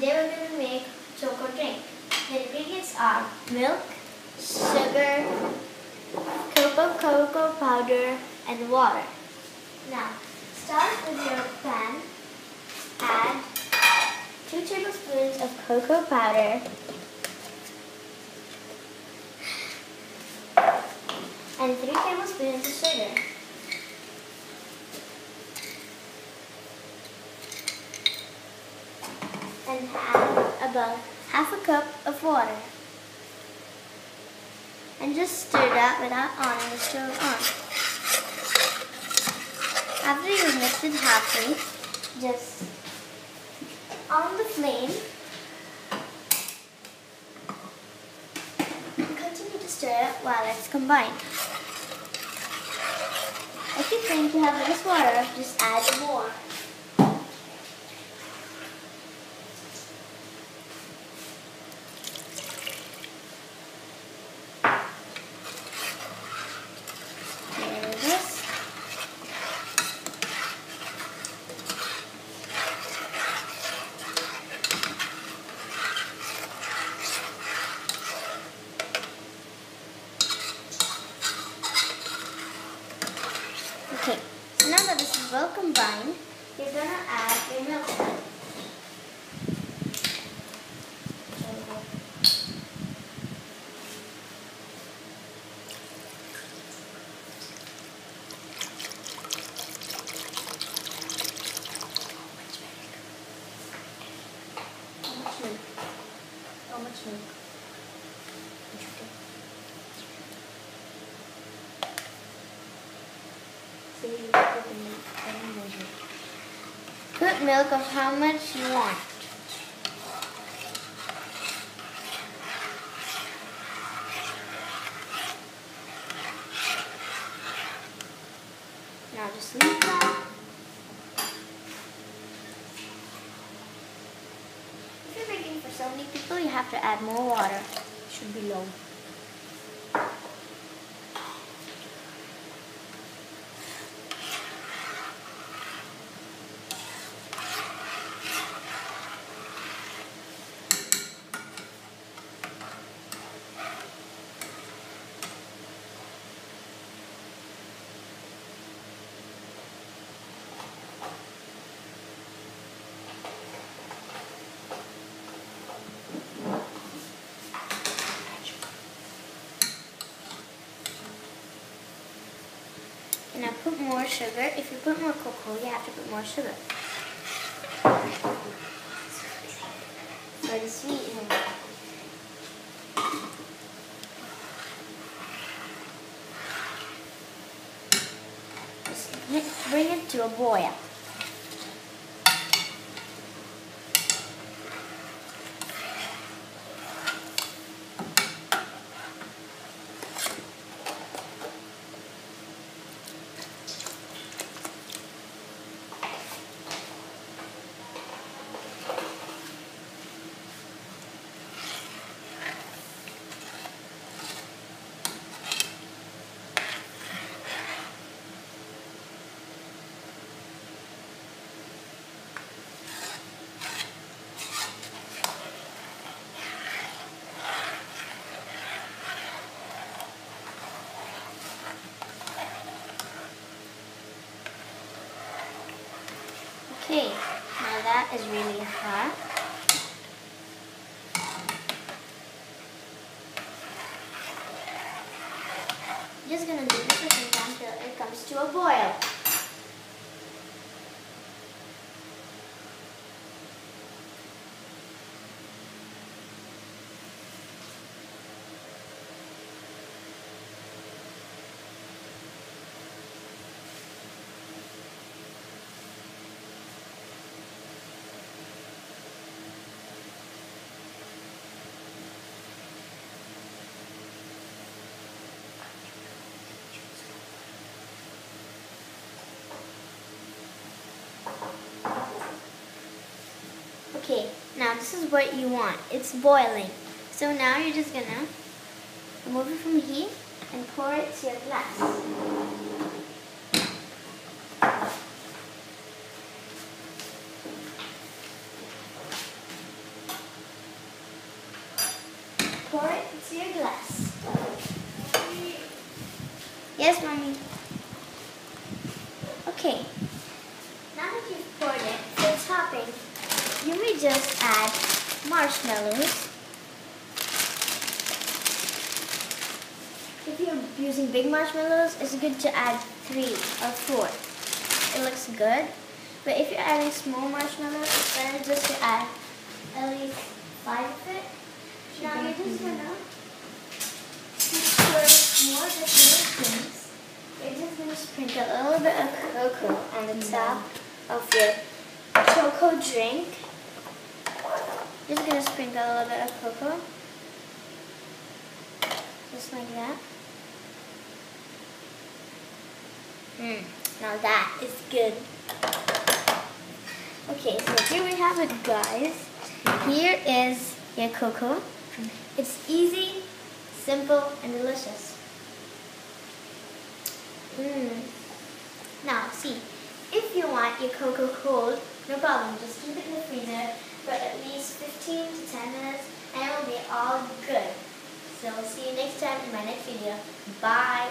Today we're going to make choco drink. The ingredients are milk, sugar, cocoa powder, and water. Now, start with your pan. Add 2 tablespoons of cocoa powder and 3 tablespoons of sugar. And add about half a cup of water. And just stir that without on the stove on. After you've mixed it halfway, just on the flame and continue to stir it while it's combined. If you think you have less water, just add more. Okay, so now that this is well combined, you're going to add your milk. How much milk? Put milk of how much you want. Now just leave that. If you're making for so many people, you have to add more water. It should be low. Now put more sugar. If you put more cocoa, you have to put more sugar. For the sweetening. Just bring it to a boil. Okay, now that is really hot. I'm just going to leave it for some time until it comes to a boil. Okay, now this is what you want. It's boiling. So now you're just gonna remove it from the heat and pour it to your glass. pour it into your glass. Yes, Mommy. Okay. Now that you've poured it, for topping, you may just add marshmallows. If you're using big marshmallows, it's good to add 3 or 4. It looks good. But if you're adding small marshmallows, it's better just to add at least 5 of it. Now you're just gonna pour more decorations. You're just gonna sprinkle a little bit of cocoa on the top of your choco drink. Just gonna sprinkle a little bit of cocoa. Just like that. Now that is good. Okay, so here we have it, guys. Here is your cocoa. It's easy, simple, and delicious. Now, see, if you want your cocoa cold, no problem. Just keep it in the freezer for at least 15 to 10 minutes, and it will be all good. So, see you next time in my next video. Bye.